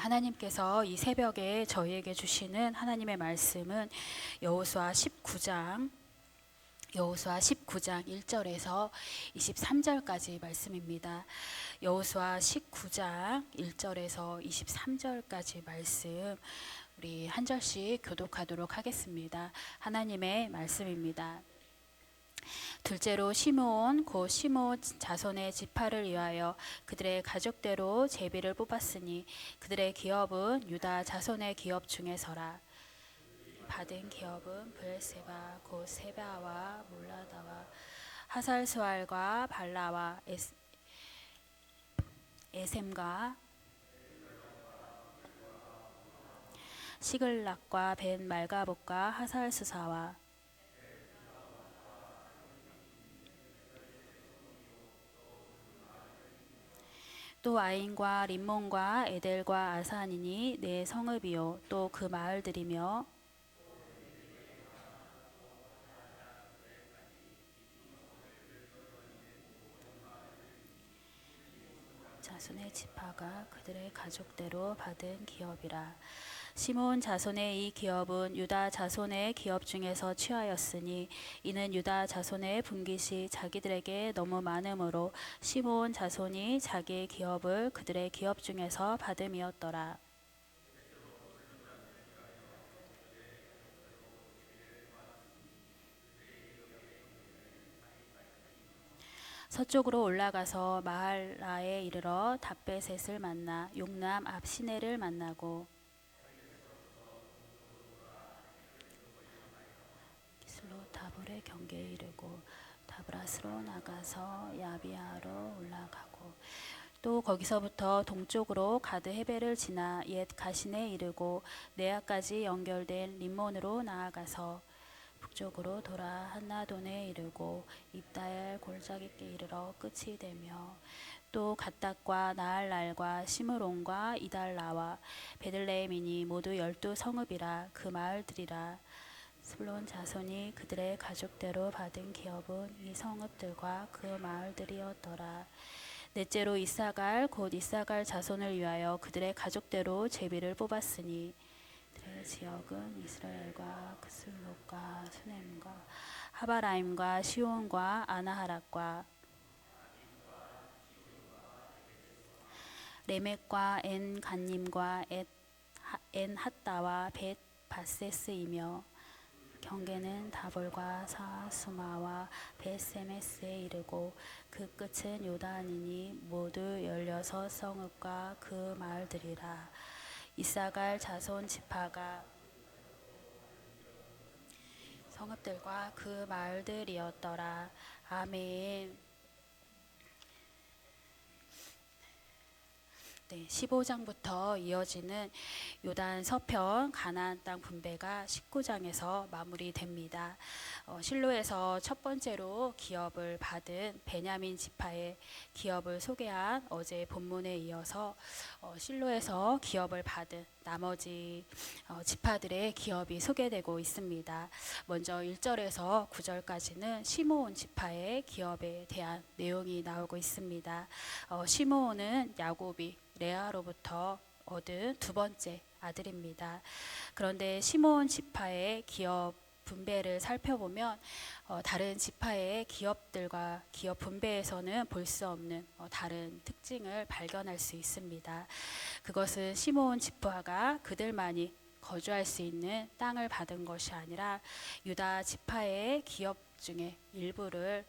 하나님께서 이 새벽에 저희에게 주시는 하나님의 말씀은 여호수아 19장 1절에서 23절까지 말씀입니다. 여호수아 19장 1절에서 23절까지 말씀 우리 한 절씩 교독하도록 하겠습니다. 하나님의 말씀입니다. 둘째로 시므온 곧 시므온 자손의 지파를 위하여 그들의 가족대로 제비를 뽑았으니 그들의 기업은 유다 자손의 기업 중에서라. 받은 기업은 브엘세바 곧 세바와 몰라다와 하살스왈과 발라와 에셈과 시글락과 벤 말가봇과 하살수사와 또 아인과 림몬과 에델과 아산이니 네 성읍이요 또 그 마을들이며 자손의 지파가 그들의 가족대로 받은 기업이라. 시므온 자손의 이 기업은 유다 자손의 기업 중에서 취하였으니 이는 유다 자손의 분깃이 자기들에게 너무 많으므로 시므온 자손이 자기의 기업을 그들의 기업 중에서 받음이었더라. 서쪽으로 올라가서 마할라에 이르러 답베셋을 만나 용남 앞 시내를 만나고 다볼의 경계에 이르고 다브라스로 나가서 야비아로 올라가고 또 거기서부터 동쪽으로 가드 헤벨을 지나 옛 가신에 이르고 네아까지 연결된 림몬으로 나아가서 북쪽으로 돌아 한나돈에 이르고 입다엘 골짜기께 이르러 끝이 되며 또 갓닥과 나할랄과 시므론과 이달라와 베들레헴이니 모두 12성읍이라 그 마을들이라. 스불론 자손이 그들의 가족대로 받은 기업은 이 성읍들과 그 마을들이었더라. 넷째로 이사갈 곧 이사갈 자손을 위하여 그들의 가족대로 제비를 뽑았으니 그들의 지역은 이스라엘과 그슬롯과 수넴과 하바라임과 시온과 아나하락과 레멕과 엔 간님과 엔 핫다와 벳 바세스이며 경계는 다볼과 사수마와 벳세메스에 이르고 그 끝은 요단이니 모두 16성읍과 그 마을들이라. 이사갈 자손 지파가 성읍들과 그 마을들이었더라. 아멘. 네, 15장부터 이어지는 요단 서편 가나안 땅 분배가 19장에서 마무리됩니다. 실로에서 첫 번째로 기업을 받은 베냐민 지파의 기업을 소개한 어제 본문에 이어서 실로에서 기업을 받은 나머지 지파들의 기업이 소개되고 있습니다. 먼저 1절에서 9절까지는 시므온 지파의 기업에 대한 내용이 나오고 있습니다. 시므온은 야곱이 레아로부터 얻은 두 번째 아들입니다. 그런데 시므온 지파의 기업 분배를 살펴보면 다른 지파의 기업들과 기업 분배에서는 볼 수 없는 다른 특징을 발견할 수 있습니다. 그것은 시므온 지파가 그들만이 거주할 수 있는 땅을 받은 것이 아니라 유다 지파의 기업 중에 일부를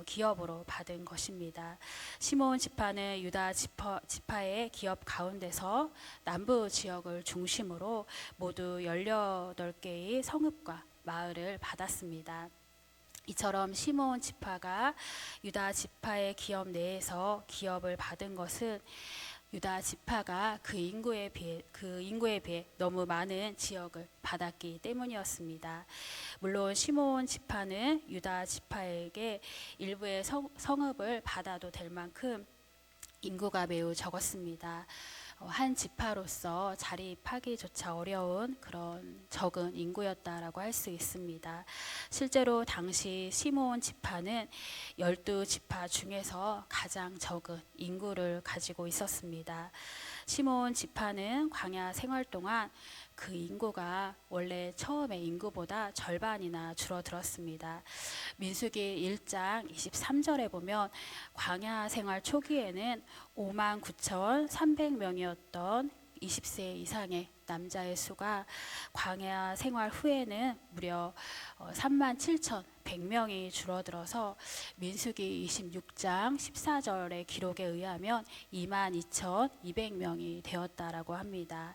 기업으로 받은 것입니다. 시므온 지파는 유다 지파의 기업 가운데서 남부 지역을 중심으로 모두 18개의 성읍과 마을을 받았습니다. 이처럼 시므온 지파가 유다 지파의 기업 내에서 기업을 받은 것은 유다 지파가 그 인구에 비해 너무 많은 지역을 받았기 때문이었습니다. 물론 시므온 지파는 유다 지파에게 일부의 성읍을 받아도 될 만큼 인구가 매우 적었습니다. 한 지파로서 자립하기조차 어려운 그런 적은 인구였다라고 할 수 있습니다. 실제로 당시 시므온 지파는 12지파 중에서 가장 적은 인구를 가지고 있었습니다. 시몬 지파는 광야 생활 동안 그 인구가 원래 처음의 인구보다 절반이나 줄어들었습니다. 민수기 1장 23절에 보면 광야 생활 초기에는 59,300명이었던 20세 이상의 남자의 수가 광야 생활 후에는 무려 37,100명이 줄어들어서 민수기 26장 14절의 기록에 의하면 22,200명이 되었다라고 합니다.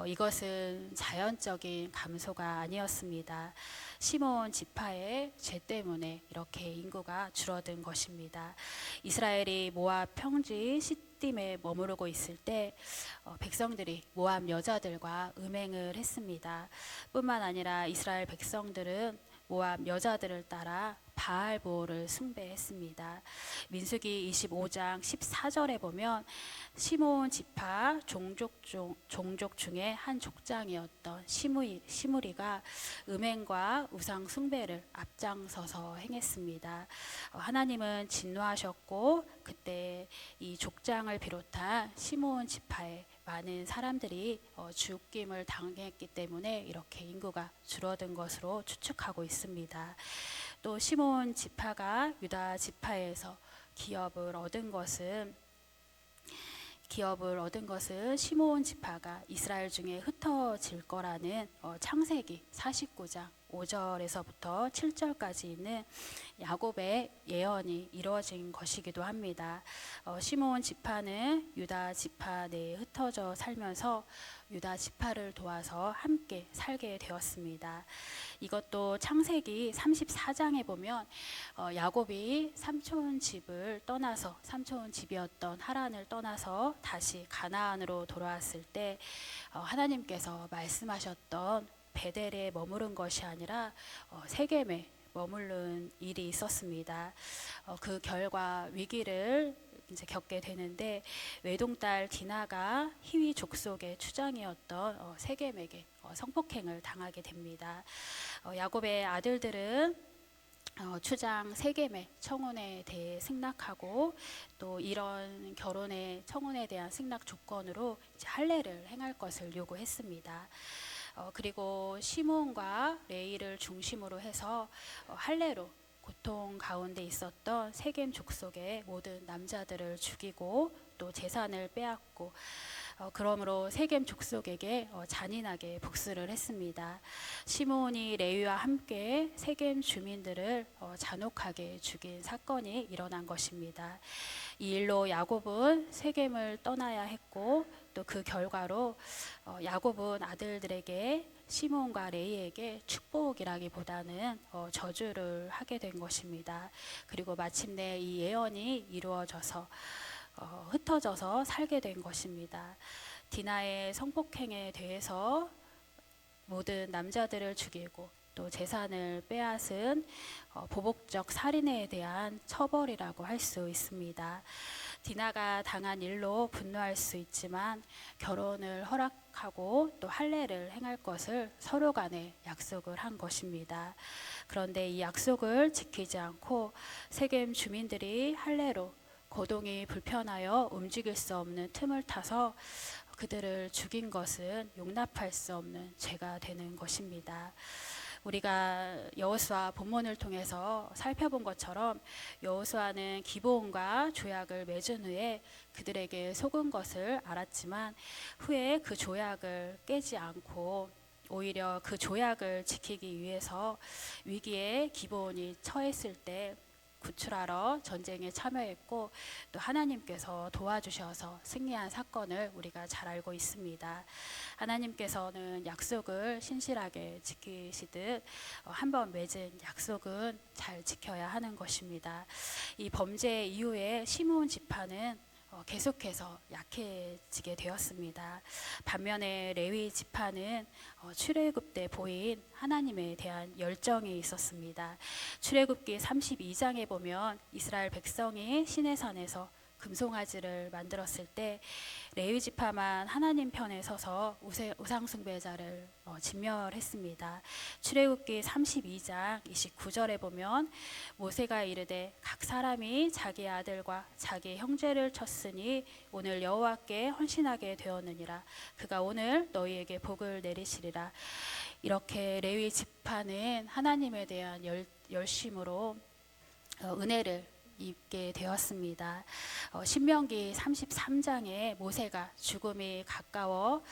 이것은 자연적인 감소가 아니었습니다. 시몬 지파의 죄 때문에 이렇게 인구가 줄어든 것입니다. 이스라엘이 모압 평지 시딤에 머무르고 있을 때 백성들이 모압 여자들과 음행을 했습니다. 뿐만 아니라 이스라엘 백성들은 모압 여자들을 따라 바알보를 숭배했습니다. 민수기 25장 14절에 보면 시몬 지파 종족 중에 한 족장이었던 시므리가 음행과 우상 숭배를 앞장서서 행했습니다. 하나님은 진노하셨고 그때 이 족장을 비롯한 시몬 지파의 많은 사람들이 죽임을 당했기 때문에 이렇게 인구가 줄어든 것으로 추측하고 있습니다. 또 시몬 지파가 유다 지파에서 기업을 얻은 것은 시몬 지파가 이스라엘 중에 흩어질 거라는 창세기 49장 5절에서부터 7절까지 있는 야곱의 예언이 이루어진 것이기도 합니다. 시몬 지파는 유다 지파 내에 흩어져 살면서 유다 지파를 도와서 함께 살게 되었습니다. 이것도 창세기 34장에 보면 야곱이 삼촌 집이었던 하란을 떠나서 다시 가나안으로 돌아왔을 때 하나님께서 말씀하셨던 베델에 머무른 것이 아니라 세겜에 머무른 일이 있었습니다. 그 결과 위기를 이제 겪게 되는데 외동딸 디나가 히위 족속의 추장이었던 세겜에게 성폭행을 당하게 됩니다. 야곱의 아들들은 추장 세겜의 청혼에 대해 승낙하고 또 이런 결혼의 청혼에 대한 승낙 조건으로 이제 할례를 행할 것을 요구했습니다. 그리고 시몬과 레이를 중심으로 해서 할례로 고통 가운데 있었던 세겜 족속의 모든 남자들을 죽이고 또 재산을 빼앗고 그러므로 세겜 족속에게 잔인하게 복수를 했습니다. 시몬이 레위와 함께 세겜 주민들을 잔혹하게 죽인 사건이 일어난 것입니다. 이 일로 야곱은 세겜을 떠나야 했고 또 그 결과로 야곱은 아들들에게 시몬과 레이에게 축복이라기보다는 저주를 하게 된 것입니다. 그리고 마침내 이 예언이 이루어져서 흩어져서 살게 된 것입니다. 디나의 성폭행에 대해서 모든 남자들을 죽이고 또 재산을 빼앗은 보복적 살인에 대한 처벌이라고 할 수 있습니다. 디나가 당한 일로 분노할 수 있지만 결혼을 허락하고 또 할례를 행할 것을 서로 간에 약속을 한 것입니다. 그런데 이 약속을 지키지 않고 세겜 주민들이 할례로 거동이 불편하여 움직일 수 없는 틈을 타서 그들을 죽인 것은 용납할 수 없는 죄가 되는 것입니다. 우리가 여호수아 본문을 통해서 살펴본 것처럼 여호수아는 기브온과 조약을 맺은 후에 그들에게 속은 것을 알았지만 후에 그 조약을 깨지 않고 오히려 그 조약을 지키기 위해서 위기에 기브온이 처했을 때 구출하러 전쟁에 참여했고 또 하나님께서 도와주셔서 승리한 사건을 우리가 잘 알고 있습니다. 하나님께서는 약속을 신실하게 지키시듯 한번 맺은 약속은 잘 지켜야 하는 것입니다. 이 범죄 이후에 시므온 지파는 계속해서 약해지게 되었습니다. 반면에 레위 지파는 출애굽 때 보인 하나님에 대한 열정이 있었습니다. 출애굽기 32장에 보면 이스라엘 백성이 시내산에서 금송아지를 만들었을 때 레위 지파만 하나님 편에 서서 우상 숭배자를 진멸했습니다. 출애굽기 32장 29절에 보면 모세가 이르되 각 사람이 자기 아들과 자기 형제를 쳤으니 오늘 여호와께 헌신하게 되었느니라. 그가 오늘 너희에게 복을 내리시리라. 이렇게 레위 지파는 하나님에 대한 열심으로 은혜를 입게 되었습니다. 신명기 33장에 모세가 죽음이 가까워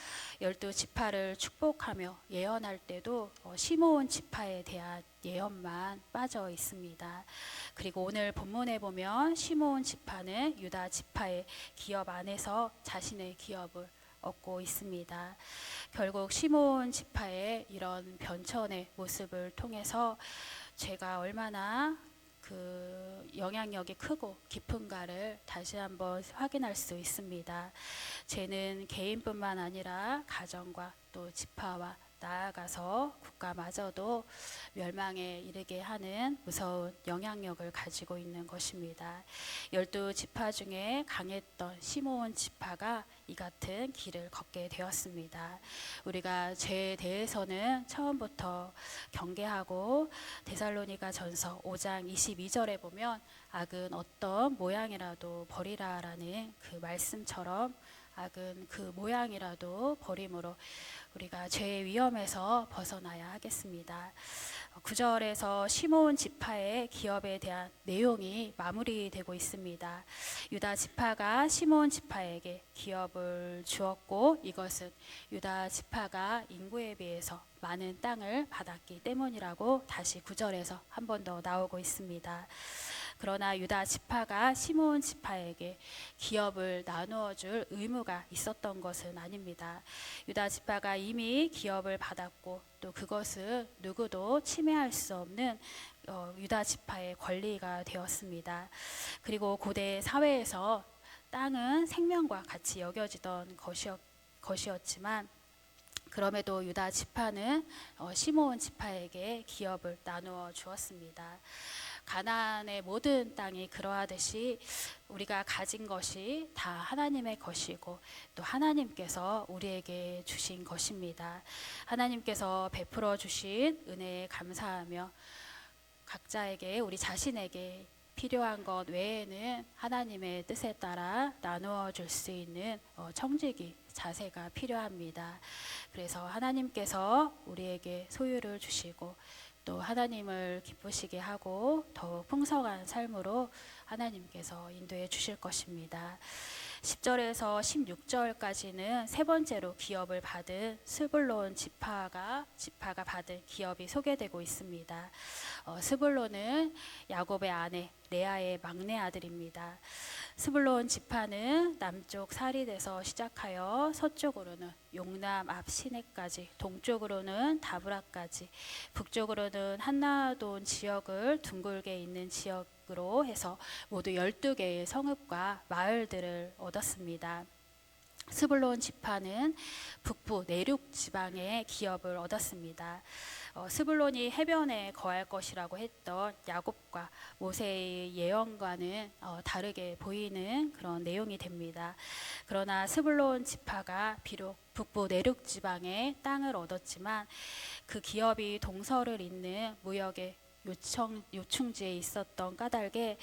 12지파를 축복하며 예언할 때도 시므온 지파에 대한 예언만 빠져 있습니다. 그리고 오늘 본문에 보면 시므온 지파는 유다 지파의 기업 안에서 자신의 기업을 얻고 있습니다. 결국 시므온 지파의 이런 변천의 모습을 통해서 제가 얼마나 그 영향력이 크고 깊은가를 다시 한번 확인할 수 있습니다. 죄는 개인뿐만 아니라 가정과 또 지파와 나아가서 국가마저도 멸망에 이르게 하는 무서운 영향력을 가지고 있는 것입니다. 12지파 중에 강했던 시므온 지파가 이 같은 길을 걷게 되었습니다. 우리가 죄에 대해서는 처음부터 경계하고 데살로니가 전서 5장 22절에 보면 악은 어떤 모양이라도 버리라라는 그 말씀처럼 악은 그 모양이라도 버림으로 우리가 죄의 위험에서 벗어나야 하겠습니다. 9절에서 시므온 지파의 기업에 대한 내용이 마무리되고 있습니다. 유다 지파가 시므온 지파에게 기업을 주었고 이것은 유다 지파가 인구에 비해서 많은 땅을 받았기 때문이라고 다시 9절에서 한 번 더 나오고 있습니다. 그러나 유다 지파가 시므온 지파에게 기업을 나누어 줄 의무가 있었던 것은 아닙니다. 유다 지파가 이미 기업을 받았고 또 그것은 누구도 침해할 수 없는 유다 지파의 권리가 되었습니다. 그리고 고대 사회에서 땅은 생명과 같이 여겨지던 것이었지만 그럼에도 유다 지파는 시므온 지파에게 기업을 나누어 주었습니다. 가나안의 모든 땅이 그러하듯이 우리가 가진 것이 다 하나님의 것이고 또 하나님께서 우리에게 주신 것입니다. 하나님께서 베풀어 주신 은혜에 감사하며 각자에게 우리 자신에게 필요한 것 외에는 하나님의 뜻에 따라 나누어 줄 수 있는 청지기 자세가 필요합니다. 그래서 하나님께서 우리에게 소유를 주시고 또 하나님을 기쁘시게 하고 더욱 풍성한 삶으로 하나님께서 인도해 주실 것입니다. 10절에서 16절까지는 세 번째로 기업을 받은 스불론 지파가 받은 기업이 소개되고 있습니다. 스불론은 야곱의 아내 레아의 막내 아들입니다. 스불론 지파는 남쪽 사릿에서 시작하여 서쪽으로는 용남 앞 시내까지, 동쪽으로는 다브라까지, 북쪽으로는 한나돈 지역을 둥글게 있는 지역으로 해서 모두 12개의 성읍과 마을들을 얻었습니다. 스불론 지파는 북부 내륙 지방의 기업을 얻었습니다. 스불론이 해변에 거할 것이라고 했던 야곱과 모세의 예언과는 다르게 보이는 그런 내용이 됩니다. 그러나 스불론 지파가 비록 북부 내륙 지방의 땅을 얻었지만 그 기업이 동서를 잇는 무역의 요충지에 있었던 까닭에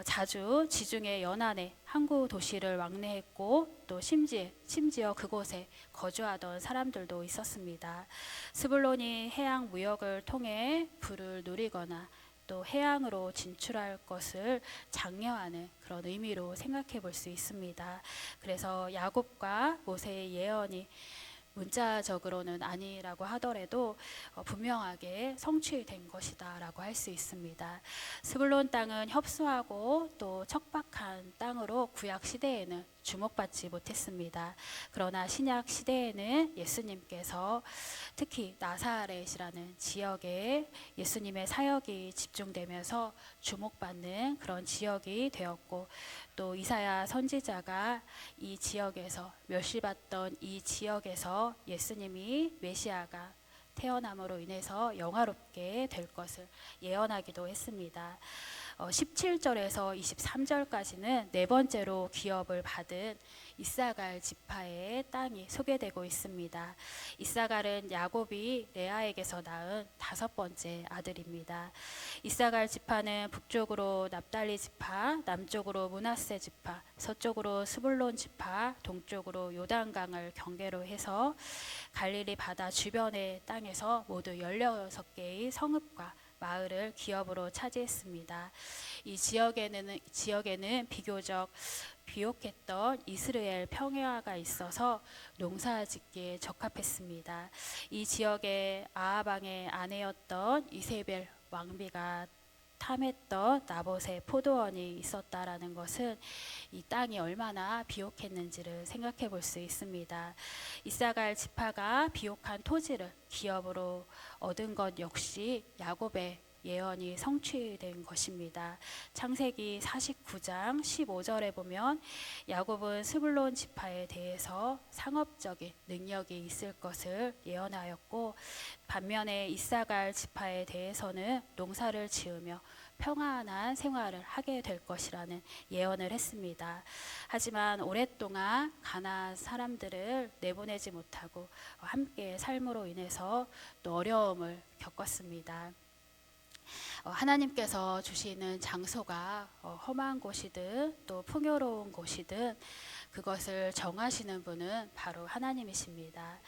자주 지중해 연안에 항구 도시를 왕래했고 또 심지어 그곳에 거주하던 사람들도 있었습니다. 스불론이 해양 무역을 통해 부를 누리거나 또 해양으로 진출할 것을 장려하는 그런 의미로 생각해 볼 수 있습니다. 그래서 야곱과 모세의 예언이 문자적으로는 아니라고 하더라도 분명하게 성취된 것이다 라고 할 수 있습니다. 스불론 땅은 협소하고 또 척박한 땅으로 구약 시대에는 주목받지 못했습니다. 그러나 신약 시대에는 예수님께서 특히 나사렛이라는 지역에 예수님의 사역이 집중되면서 주목받는 그런 지역이 되었고 또 이사야 선지자가 이 지역에서 멸시받던 이 지역에서 예수님이 메시아가 태어남으로 인해서 영화롭게 될 것을 예언하기도 했습니다. 17절에서 23절까지는 네 번째로 기업을 받은 이사갈 지파의 땅이 소개되고 있습니다. 이사갈은 야곱이 레아에게서 낳은 다섯 번째 아들입니다. 이사갈 지파는 북쪽으로 납달리 지파, 남쪽으로 므낫세 지파, 서쪽으로 스불론 지파, 동쪽으로 요단강을 경계로 해서 갈릴리 바다 주변의 땅에서 모두 16개의 성읍과 마을을 기업으로 차지했습니다. 이 지역에는 비교적 비옥했던 이스라엘 평야가 있어서 농사짓기에 적합했습니다. 이 지역에 아합 왕의 아내였던 이세벨 왕비가 탐했던 나봇의 포도원이 있었다라는 것은 이 땅이 얼마나 비옥했는지를 생각해 볼 수 있습니다. 이사갈 지파가 비옥한 토지를 기업으로 얻은 것 역시 야곱의 예언이 성취된 것입니다. 창세기 49장 15절에 보면 야곱은 스불론 지파에 대해서 상업적인 능력이 있을 것을 예언하였고, 반면에 이사갈 지파에 대해서는 농사를 지으며 평안한 생활을 하게 될 것이라는 예언을 했습니다. 하지만 오랫동안 가나안 사람들을 내보내지 못하고 함께 삶으로 인해서 또 어려움을 겪었습니다. 하나님께서 주시는 장소가 험한 곳이든 또 풍요로운 곳이든 그것을 정하시는 분은 바로 하나님이십니다.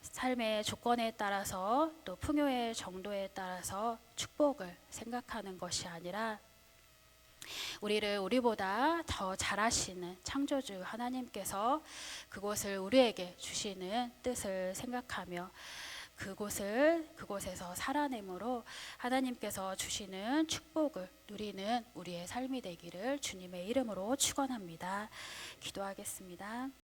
삶의 조건에 따라서 또 풍요의 정도에 따라서 축복을 생각하는 것이 아니라 우리를 우리보다 더 잘하시는 창조주 하나님께서 그곳을 우리에게 주시는 뜻을 생각하며 그곳에서 살아내므로 하나님께서 주시는 축복을 누리는 우리의 삶이 되기를 주님의 이름으로 축원합니다. 기도하겠습니다.